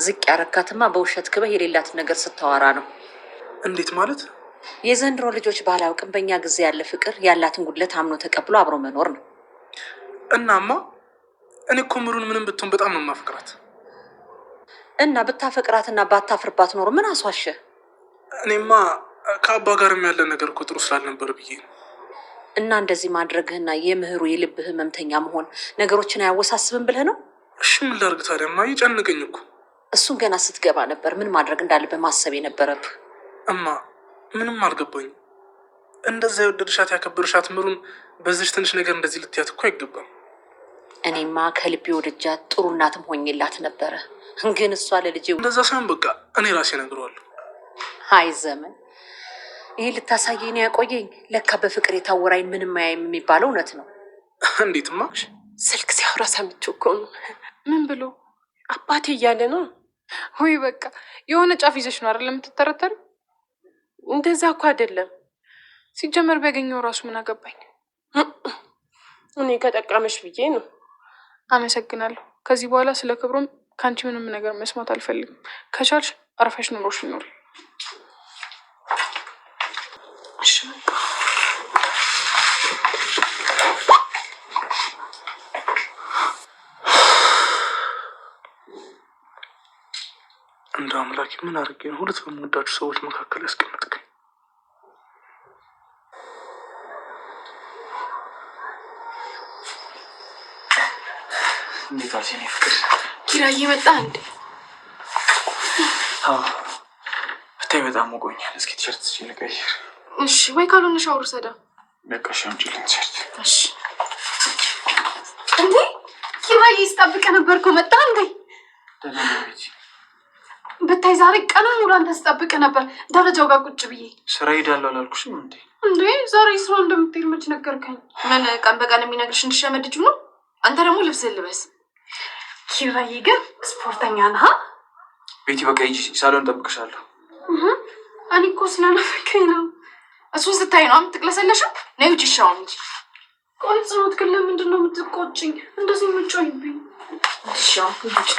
ዝቅ ያረካትማ በውሸት ክበህ የሌላት ነገር ስታወራ ነው። እንዴት ማለት? የዘንድሮ ልጆች ባላውቅም በእኛ ጊዜ ያለ ፍቅር ያላትን ጉድለት አምኖ ተቀብሎ አብሮ መኖር ነው። እናማ እኔ እኮ ምሩን ምንም ብትሆን በጣም ነው የማፈቅራት። እና ብታፈቅራትና ባታፍርባት ኖሮ ምን አስዋሸ? እኔማ ከአባ ጋርም ያለ ነገር እኮ ጥሩ ስላልነበር ብዬ ነው። እና እንደዚህ ማድረግህና የምህሩ የልብህ ህመምተኛ መሆን ነገሮችን አያወሳስብም ብለህ ነው? እሺ ምን ላድርግ ታዲያማ? ይጨንቀኝ እኮ። እሱን ገና ስትገባ ነበር ምን ማድረግ እንዳለብህ ማሰብ የነበረብህ። እማ ምንም አልገባኝም። እንደዛ የወደድሻት ያከበርሻት ምሩን በዚህ ትንሽ ነገር እንደዚህ ልትያት እኮ አይገባም። እኔማ ከልቤ ወደጃት ጥሩ እናትም ሆኜላት ነበረ። ግን እሷ ለልጄ እንደዛ ሳይሆን በቃ እኔ ራሴ እነግረዋለሁ። አይ ዘመን፣ ይሄ ልታሳየኝ ነው ያቆየኝ። ለካ በፍቅር የታወራኝ ምንም አያይም የሚባለው እውነት ነው። እንዴትማ? ስልክ ሲያወራ ሰምቼው እኮ ነው። ምን ብሎ? አባቴ እያለ ነው ወይ? በቃ የሆነ ጫፍ ይዘሽ ነው አይደል የምትተረተሪ? እንደዛ እኮ አይደለም። ሲጀመር ቢያገኘው ራሱ ምን አገባኝ? እኔ ከጠቀመሽ ብዬ ነው። አመሰግናለሁ። ከዚህ በኋላ ስለ ክብሩም ከአንቺ ምንም ነገር መስማት አልፈልግም። ከቻልሽ አርፈሽ ኑሮሽ ይኖር። እሺ እንደ አምላኬ ምን አድርጌ ነው ሁለት በምወዳችሁ ሰዎች መካከል ያስቀመጥከኝ? እንዴት አልሽኝ ፍቅር? ኪራዬ መጣ እንዴ? ብታይ በጣም ሞቆኛል። እስኪ ቲሸርት ስጪኝ ልቀይር። እሺ ወይ ካልሆነ ሻወር ሰዳ። በቃ ሻምጪልኝ ቲሸርት። እሺ እንዴ ኪራዬ ስጠብቅ ነበር እኮ መጣ እንዴ? ደህና ነኝ። ብታይ ዛሬ ቀኑን ሙሉ አንተ ስጠብቅ ነበር ደረጃው ጋር ቁጭ ብዬ። ስራ ሄዳለሁ አላልኩሽም እንዴ? እንዴ ዛሬ ስራ እንደምትሄድ መች ነገርከኝ? ምን ቀን በቀን የሚነግርሽ እንድሸመድጁ ነው? አንተ ደግሞ ልብስ ልበስ። ኪራዬ ግን ስፖርተኛ ነህ። ቤቲ በቃ ሂጂ፣ ሳሎን እጠብቅሻለሁ። እኔ እኮ ስለናፈቀኝ ነው። እሱን ስታይ ነው የምትቅለሰለሽው? ነይ ውጪ ሻው እንጂ። ቆይ ጽኖት ግን ለምንድን ነው የምትቆጭኝ? እንደዚህ የምትጮይብኝ? እሺ ውጪ።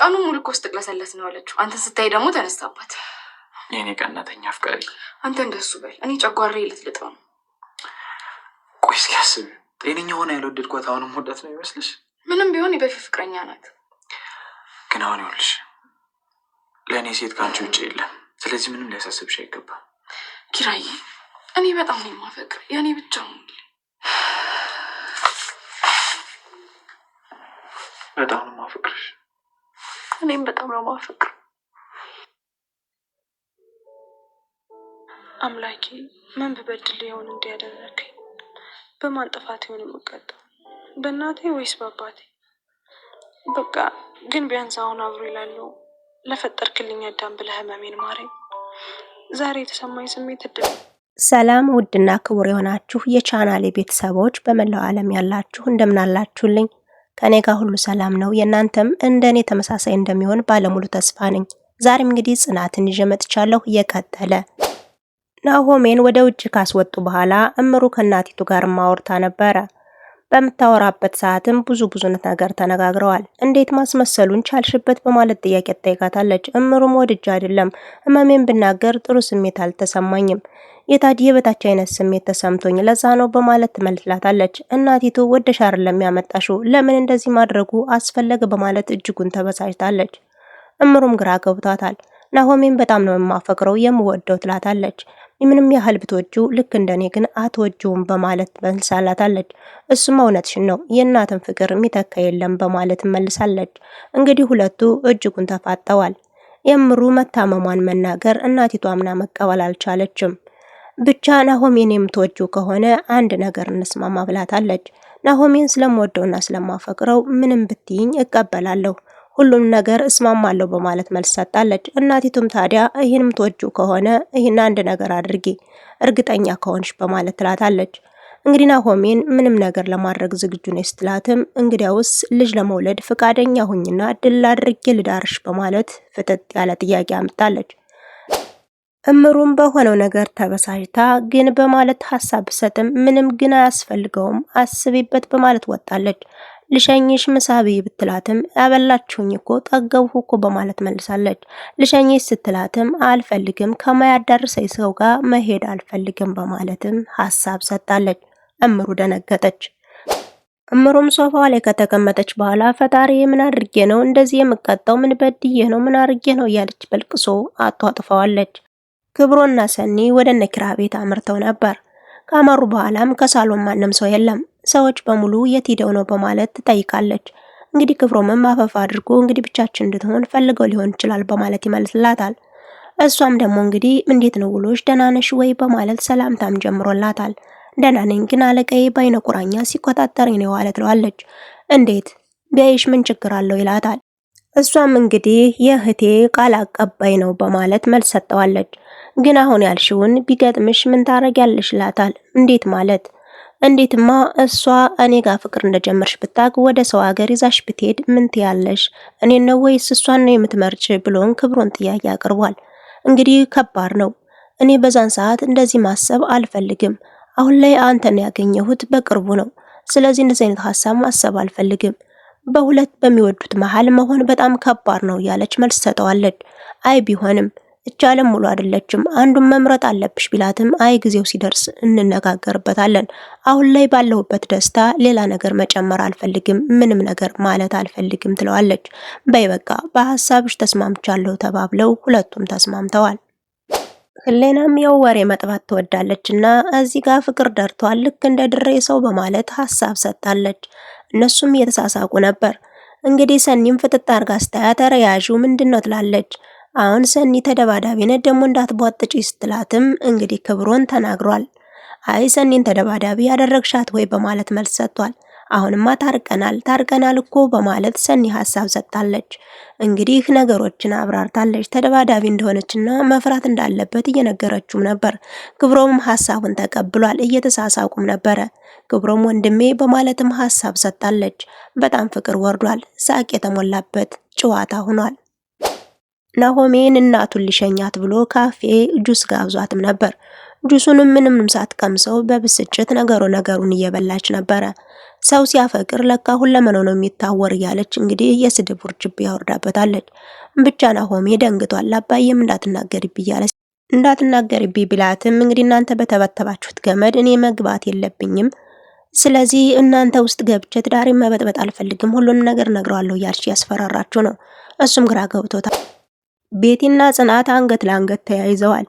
ቀኑ ሙሉ እኮ ስትቅለሰለስ ነው ያለችው። አንተ ስታይ ደግሞ ተነሳባት። የኔ ቀናተኛ አፍቃሪ። አንተ እንደሱ በል፣ እኔ ጨጓሬ ልትልጠው ነው። ቆይ እስኪ አስቢ፣ ጤነኛ ሆና ያልወደድኳት አሁንም ወዳት ነው ይመስልሽ? ምንም ቢሆን የበፊት ፍቅረኛ ናት። ግን አሁን ይኸውልሽ ለእኔ ሴት ከአንቺ ውጭ የለም። ስለዚህ ምንም ሊያሳስብሽ አይገባም። ኪራዬ እኔ በጣም ነው የማፈቅር፣ የእኔ ብቻ ነው። በጣም ነው የማፈቅርሽ። እኔም በጣም ነው የማፈቅር። አምላኬ ምን ብበድል ይሆን እንዲያደረገኝ? በማን ጥፋት ይሆን የምቀጣው? በእናቴ ወይስ በአባቴ? በቃ ግን ቢያንስ አሁን አብሮ ይላሉ። ለፈጠርክልኝ አዳም ብለህ ህመሜን ማረኝ። ዛሬ የተሰማኝ ስሜት እድል። ሰላም ውድና ክቡር የሆናችሁ የቻናሌ ቤተሰቦች በመላው ዓለም ያላችሁ እንደምን አላችሁልኝ? ከኔ ጋር ሁሉ ሰላም ነው። የእናንተም እንደኔ ተመሳሳይ እንደሚሆን ባለሙሉ ተስፋ ነኝ። ዛሬም እንግዲህ ጽናትን ይዤ መጥቻለሁ። የቀጠለ ናሆሜን ወደ ውጭ ካስወጡ በኋላ እምሩ ከናቲቱ ጋር ማወርታ ነበረ። በምታወራበት ሰዓትም ብዙ ነገር ተነጋግረዋል። እንዴት ማስመሰሉን ቻልሽበት በማለት ጥያቄ ጠይቃታለች። እምሩም ወድጄ አይደለም ህመሜን ብናገር ጥሩ ስሜት አልተሰማኝም፣ የታዲያ የበታች አይነት ስሜት ተሰምቶኝ ለዛ ነው በማለት ትመልስላታለች። እናቲቱ ወደሽ አይደለም ያመጣሽው፣ ለምን እንደዚህ ማድረጉ አስፈለገ በማለት እጅጉን ተበሳጭታለች። እምሩም ግራ ገብቷታል። ናሆሜን በጣም ነው የማፈቅረው የምወደው ትላታለች። ምንም ያህል ብትወጂው ልክ እንደኔ ግን አትወጂውም በማለት መልሳላታለች። እሱም እውነትሽን ነው የእናትን ፍቅር የሚተካ የለም በማለት መልሳለች። እንግዲህ ሁለቱ እጅጉን ተፋጠዋል። የምሩ መታመሟን መናገር እናቲቱ አምና መቀበል አልቻለችም። ብቻ ናሆሜን የምትወጂው ከሆነ አንድ ነገር እንስማማ ብላታለች። ናሆሜን ስለምወደውና ስለማፈቅረው ምንም ብትይኝ እቀበላለሁ፣ ሁሉም ነገር እስማማለሁ በማለት መልስ ሰጣለች። እናቲቱም ታዲያ ይሄንም ትወጂው ከሆነ ይሄን አንድ ነገር አድርጊ እርግጠኛ ከሆንሽ በማለት ትላታለች። እንግዲህ ናሆሜን ምንም ነገር ለማድረግ ዝግጁ ነኝ ስትላትም እንግዲያውስ ልጅ ለመውለድ ፍቃደኛ ሁኝና ድል አድርጌ ልዳርሽ በማለት ፍጥጥ ያለ ጥያቄ አምጣለች። እምሩም በሆነው ነገር ተበሳጭታ ግን በማለት ሐሳብ ሰጥም ምንም ግን አያስፈልገውም አስቢበት በማለት ወጣለች። ልሸኝሽ ምሳቢ ብትላትም ያበላችሁኝ እኮ ጠገብሁ እኮ በማለት መልሳለች። ልሸኝሽ ስትላትም አልፈልግም ከማያዳርሰኝ ሰው ጋር መሄድ አልፈልግም በማለትም ሐሳብ ሰጣለች። እምሩ ደነገጠች። እምሩም ሶፋ ላይ ከተቀመጠች በኋላ ፈጣሪ ምን አድርጌ ነው እንደዚህ የምቀጣው? ምን በድዬ ነው? ምን አድርጌ ነው? እያለች በልቅሶ አጧጥፈዋለች። ክብሮና ሰኒ ወደ ነኪራ ቤት አምርተው ነበር። ካመሩ በኋላም ከሳሎን ማንም ሰው የለም። ሰዎች በሙሉ የት ሄደው ነው በማለት ትጠይቃለች። እንግዲህ ክብሮምም አፈፋ አድርጎ እንግዲህ ብቻችን እንድትሆን ፈልገው ሊሆን ይችላል በማለት ይመልስላታል። እሷም ደግሞ እንግዲህ እንዴት ነው ውሎሽ ደህና ነሽ ወይ በማለት ሰላምታም ጀምሮላታል። ደህና ነኝ ግን አለቃዬ በአይነ ቁራኛ ሲቆጣጠረኝ ነው ዋለ ትለዋለች። እንዴት ቢያይሽ ምን ችግር አለው ይላታል። እሷም እንግዲህ የእህቴ ቃል አቀባይ ነው በማለት መልስ ሰጠዋለች። ግን አሁን ያልሽውን ቢገጥምሽ ምን ታረጊያለሽ ይላታል። እንዴት ማለት? እንዴትማ እሷ እኔ ጋር ፍቅር እንደጀመርሽ ብታቅ ወደ ሰው ሀገር ይዛሽ ብትሄድ ምን ትያለሽ? እኔ ነው ወይስ እሷን ነው የምትመርጭ ብሎን ክብሮን ጥያቄ አቅርቧል። እንግዲህ ከባድ ነው። እኔ በዛን ሰዓት እንደዚህ ማሰብ አልፈልግም። አሁን ላይ አንተን ያገኘሁት በቅርቡ ነው። ስለዚህ እንደዚህ አይነት ሐሳብ ማሰብ አልፈልግም። በሁለት በሚወዱት መሃል መሆን በጣም ከባድ ነው ያለች መልስ ሰጠዋለች። አይ ቢሆንም እቻ ዓለም ሙሉ አይደለችም፣ አንዱን መምረጥ አለብሽ ቢላትም አይ ጊዜው ሲደርስ እንነጋገርበታለን። አሁን ላይ ባለሁበት ደስታ ሌላ ነገር መጨመር አልፈልግም፣ ምንም ነገር ማለት አልፈልግም ትለዋለች። በይ በቃ በሐሳብሽ ተስማምቻለሁ ተባብለው ሁለቱም ተስማምተዋል። ህሌናም ያው ወሬ መጥባት ትወዳለችና እዚህ ጋር ፍቅር ደርቷል ልክ እንደ ድሬ ሰው በማለት ሐሳብ ሰጣለች። እነሱም እየተሳሳቁ ነበር። እንግዲህ ሰኒም ፍጥጥ አርጋ ስታያት ተረያዡ ምንድነው ትላለች። አሁን ሰኒ ተደባዳቢ ነች ደግሞ እንዳትቧጥጪ ስትላትም እንግዲህ ክብሮን ተናግሯል። አይ ሰኒን ተደባዳቢ ያደረግሻት ወይ በማለት መልስ ሰጥቷል። አሁንማ ታርቀናል እኮ በማለት ሰኒ ሐሳብ ሰጣለች። እንግዲህ ነገሮችን አብራርታለች። ተደባዳቢ እንደሆነችና መፍራት እንዳለበት እየነገረችውም ነበር። ክብሮም ሐሳቡን ተቀብሏል። እየተሳሳቁም ነበረ። ክብሮም ወንድሜ በማለትም ሐሳብ ሰጣለች። በጣም ፍቅር ወርዷል። ሳቅ የተሞላበት ጨዋታ ሆኗል። ናሆሜን እናቱን ሊሸኛት ብሎ ካፌ ጁስ ጋብዟትም ነበር። ጁሱንም ምንም ሳትቀምሰው በብስጭት ነገሩን እየበላች ነበረ። ሰው ሲያፈቅር ለካ ሁለመናው ነው የሚታወር እያለች እንግዲህ የስድብ ውርጅብ ያወርዳበታለች። ብቻ ናሆሜ ደንግጧል። አባዬም እንዳትናገሪብኝ ቢላትም እንግዲህ እናንተ በተበተባችሁት ገመድ እኔ መግባት የለብኝም፣ ስለዚህ እናንተ ውስጥ ገብቼ ትዳሬን መበጥበጥ አልፈልግም፣ ሁሉንም ነገር ነግረዋለሁ እያልሽ ያስፈራራችሁ ነው። እሱም ግራ ገብቶታል። ቤቲና ጽናት አንገት ለአንገት ተያይዘዋል።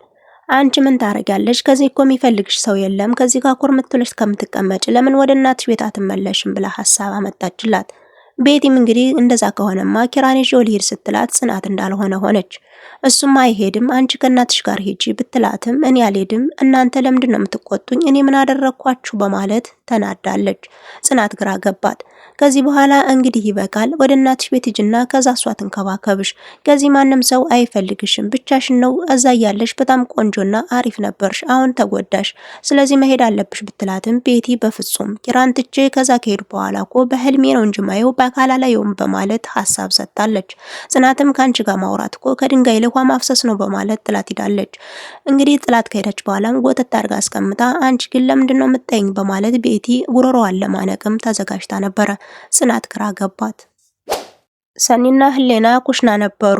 አንቺ ምን ታረጋለሽ? ከዚህ እኮ የሚፈልግሽ ሰው የለም። ከዚህ ጋር ኩርምት ብለሽ ከምትቀመጭ ለምን ወደ እናትሽ ቤት አትመለሽም ብላ ሐሳብ አመጣችላት። ቤቲም እንግዲህ እንደዛ ከሆነማ ኪራን ይዤው ልሂድ ስትላት ጽናት እንዳልሆነ ሆነች። እሱም አይሄድም አንቺ ከእናትሽ ጋር ሂጂ ብትላትም እኔ አልሄድም፣ እናንተ ለምንድን ነው የምትቆጡኝ? እኔ ምን አደረኳችሁ? በማለት ተናዳለች። ጽናት ግራ ገባት። ከዚህ በኋላ እንግዲህ ይበቃል፣ ወደ እናትሽ ቤት ሂጂና ከዛ እሷ ትንከባከብሽ። ከዚህ ማንም ሰው አይፈልግሽም፣ ብቻሽን ነው። እዛ ያለሽ በጣም ቆንጆና አሪፍ ነበርሽ፣ አሁን ተጎዳሽ፣ ስለዚህ መሄድ አለብሽ ብትላትም ቤቲ በፍጹም ኪራን ትቼ ከዛ ከሄዱ በኋላ እኮ በህልሜ ነው እንጂ ማየው በአካል አላየውም በማለት ሐሳብ ሰጣለች። ጽናትም ካንቺ ጋር ማውራት እኮ ከድንጋይ ላይ ውሃ ማፍሰስ ነው በማለት ጥላት ሄዳለች። እንግዲህ ጥላት ከሄደች በኋላም ጎተት አድርጋ አስቀምጣ አንቺ ግን ለምንድን ነው የምትጠይኝ በማለት ቤቲ ጉሮሮዋን ለማነቅም ተዘጋጅታ ነበረ። ጽናት ግራ ገባት። ሰኒና ህሌና ኩሽና ነበሩ።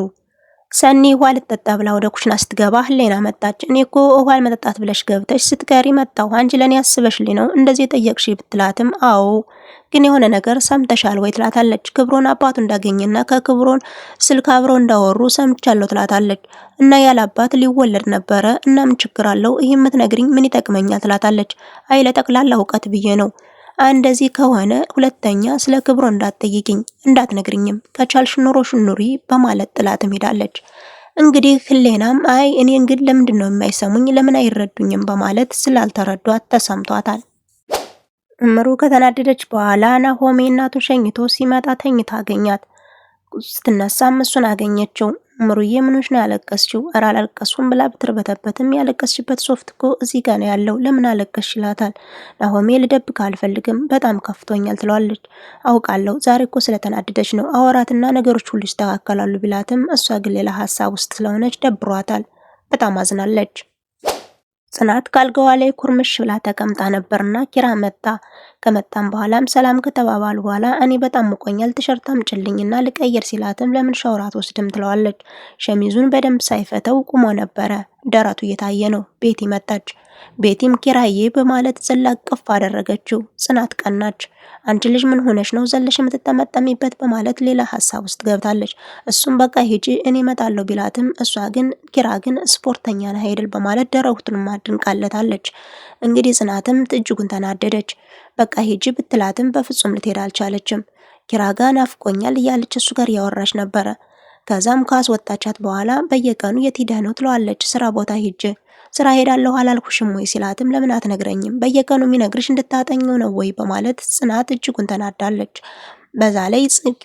ሰኒ ውሃ ልትጠጣ ብላ ወደ ኩሽና ስትገባ ህሌና መጣች። እኔ እኮ ውሃ መጠጣት ብለሽ ገብተሽ ስትቀሪ መጣሁ፣ አንቺ ለኔ ያስበሽልኝ ነው እንደዚህ የጠየቅሽ ብትላትም አዎ ግን የሆነ ነገር ሰምተሻል ወይ ትላታለች። ክብሮን አባቱ እንዳገኘና ከክብሮን ስልክ አብረው እንዳወሩ ሰምቻለሁ ትላታለች። እና ያለ አባት ሊወለድ ነበረ እና ምን ችግር አለው? ይሄ የምትነግሪኝ ምን ይጠቅመኛል ትላታለች። አይ ለጠቅላላ እውቀት ብዬ ነው። እንደዚህ ከሆነ ሁለተኛ ስለ ክብሮን እንዳትጠይቂኝ እንዳትነግሪኝም፣ ከቻልሽ ኑሮሽን ኑሪ በማለት ጥላትም ሄዳለች። እንግዲህ ህሌናም አይ እኔን ግን ለምንድን ነው የማይሰሙኝ? ለምን አይረዱኝም? በማለት ስላልተረዷት ተሰምቷታል። እምሩ ከተናደደች በኋላ ናሆሜ እናቱ ሸኝቶ ሲመጣ ተኝታ አገኛት። ስትነሳም እሱን አገኘችው። እምሩዬ ምንሽ ነው ያለቀስችው? ኧረ አላለቀስኩም ብላ ብትርበተበትም ያለቀስችበት ሶፍት እኮ እዚህ ጋር ነው ያለው ለምን አለቀስሽ ይላታል። ናሆሜ ልደብቅ አልፈልግም በጣም ከፍቶኛል ትለዋለች። አውቃለሁ ዛሬ እኮ ስለተናደደች ነው አወራትና ነገሮች ሁሉ ይስተካከላሉ ቢላትም እሷ ግን ሌላ ሐሳብ ውስጥ ስለሆነች ደብሯታል። በጣም አዝናለች። ጽናት ካልጋዋ ላይ ኩርምሽ ብላ ተቀምጣ ነበርና ኪራ መጣ። ከመጣም በኋላም ሰላም ከተባባሉ በኋላ እኔ በጣም ሙቆኛል ቲሸርት አምጪልኝና ልቀይር ሲላትም ለምን ሻወር አትወስድም ትለዋለች። ሸሚዙን በደንብ ሳይፈተው ቁሞ ነበረ። ደረቱ እየታየ ነው። ቤቲ መጣች። ቤቲም ኪራዬ በማለት ዘላ ቅፍ አደረገችው። ጽናት ቀናች። አንቺ ልጅ ምን ሆነሽ ነው ዘለሽ የምትጠመጠሚበት በማለት ሌላ ሀሳብ ውስጥ ገብታለች። እሱም በቃ ሂጂ እኔ እመጣለሁ ቢላትም እሷ ግን ኪራ ግን ስፖርተኛ ነህ አይደል በማለት ደረቱን አድንቃለታለች። እንግዲህ ጽናትም እጅጉን ተናደደች። በቃ ሂጂ ብትላትም በፍጹም ልትሄድ አልቻለችም። ኪራ ጋር ናፍቆኛል እያለች እሱ ጋር እያወራች ነበረ። ከዛም ካስወጣቻት በኋላ በየቀኑ የት ሄደህ ነው ትለዋለች። ስራ ቦታ ሂጅ። ስራ ሄዳለሁ አላልኩሽም ወይ ሲላትም ለምን አትነግረኝም? በየቀኑ የሚነግርሽ እንድታጠኘው ነው ወይ በማለት ጽናት እጅጉን ተናዳለች። በዛ ላይ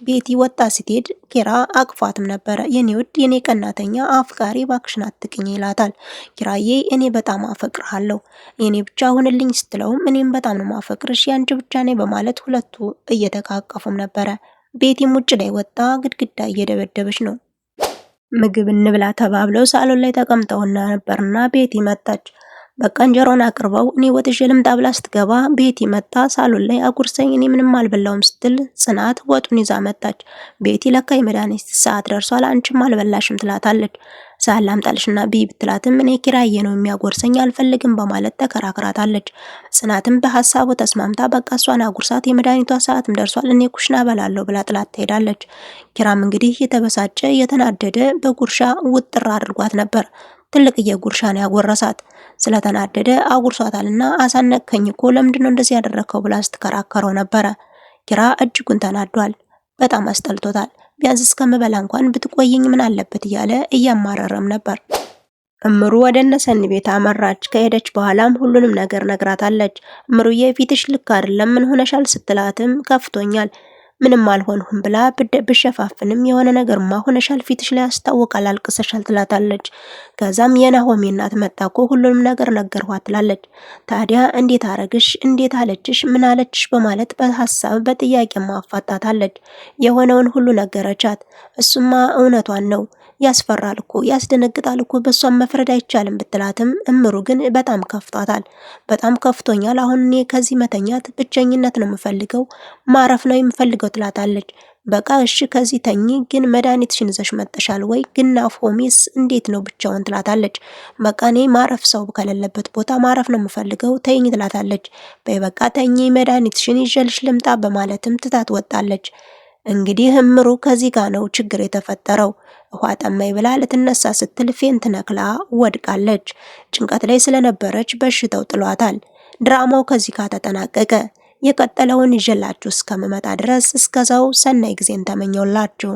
ቤቲ ወጣ ስትሄድ ኪራ አቅፏትም ነበረ። የኔ ውድ የኔ ቀናተኛ አፍቃሪ ባክሽን አትቅኝ ይላታል። ኪራዬ እኔ በጣም አፈቅርሃለሁ የኔ ብቻ ሁንልኝ ስትለውም እኔም በጣም ነው ማፈቅርሽ ያንቺ ብቻ ነኝ በማለት ሁለቱ እየተቃቀፉም ነበረ። ቤቲም ውጭ ላይ ወጣ ግድግዳ እየደበደበች ነው። ምግብ እንብላ ተባብለው ሳሎን ላይ ተቀምጠውና ነበርና ቤቲ መጣች። በቃ እንጀራውን አቅርበው እኔ ወጥቼ ልምጣ ብላ ስትገባ ቤቲ መጣ ሳሎን ላይ አጉርሰኝ እኔ ምንም አልበላውም ስትል ጽናት ወጡን ይዛ መጣች። ቤቲ ለካ የመድኃኒት ሰዓት ደርሷል አንቺም አልበላሽም ትላታለች። ሳላምጣልሽና ቢ ብትላትም እኔ ኪራዬ ነው የሚያጎርሰኝ አልፈልግም በማለት ተከራክራታለች። ጽናትም በሐሳቡ ተስማምታ በቃ እሷን አጉርሳት የመድኃኒቷ ሰዓትም ደርሷል እኔ ኩሽና በላለሁ ብላ ጥላት ትሄዳለች። ኪራም እንግዲህ የተበሳጨ የተናደደ በጉርሻ ውጥር አድርጓት ነበር። ትልቅዬ ጉርሻ ነው ያጎረሳት። ስለተናደደ አጉርሷታልና አሳነቅከኝ እኮ ለምንድነው እንደዚህ ያደረከው ብላ ስትከራከረው ነበረ። ኪራ እጅጉን ተናዷል። በጣም አስጠልቶታል። ቢያንስ እስከምበላ እንኳን ብትቆይኝ ምን አለበት እያለ እያማረረም ነበር። እምሩ ወደ እነሰኒ ቤት አመራች። ከሄደች በኋላም ሁሉንም ነገር ነግራታለች። እምሩዬ ፊትሽ ልክ አይደለም ምን ሆነሻል ስትላትም ከፍቶኛል ምንም አልሆንሁም ብላ ብሸፋፍንም የሆነ ነገርማ ሆነሻል ፊትሽ ላይ ያስታውቃል አልቅሰሻል ትላታለች። ከዛም የናሆሜ እናት መጣኮ ሁሉንም ነገር ነገርኋት ትላለች። ታዲያ እንዴት አረግሽ እንዴት አለችሽ ምን አለችሽ በማለት በሐሳብ በጥያቄ ማፋጣታለች። የሆነውን ሁሉ ነገረቻት። እሱማ እውነቷን ነው ያስፈራል እኮ ያስደነግጣል እኮ በሷም መፍረድ አይቻልም ብትላትም እምሩ ግን በጣም ከፍቷታል። በጣም ከፍቶኛል አሁን እኔ ከዚህ መተኛት ብቸኝነት ነው የምፈልገው ማረፍ ነው የምፈልገው ትላታለች። በቃ እሺ ከዚህ ተኚ ግን መድኃኒትሽን ይዘሽ መጥተሻል ወይ ግን ናሆሜስ እንዴት ነው ብቻውን ትላታለች። በቃ እኔ ማረፍ ሰው ከሌለበት ቦታ ማረፍ ነው የምፈልገው ተይኝ ትላታለች። በቃ ተኚ መድኃኒትሽን ይዤልሽ ልምጣ በማለትም ትታት ወጣለች። እንግዲህ እምሩ ከዚህ ጋር ነው ችግር የተፈጠረው። ውሃ ጠማኝ ብላ ልትነሳ ስትል ፌንት ነክላ ወድቃለች። ጭንቀት ላይ ስለነበረች በሽታው ጥሏታል። ድራማው ከዚህ ጋር ተጠናቀቀ። የቀጠለውን ይዤላችሁ እስከምመጣ ድረስ እስከዛው ሰናይ ጊዜን ተመኘውላችሁ።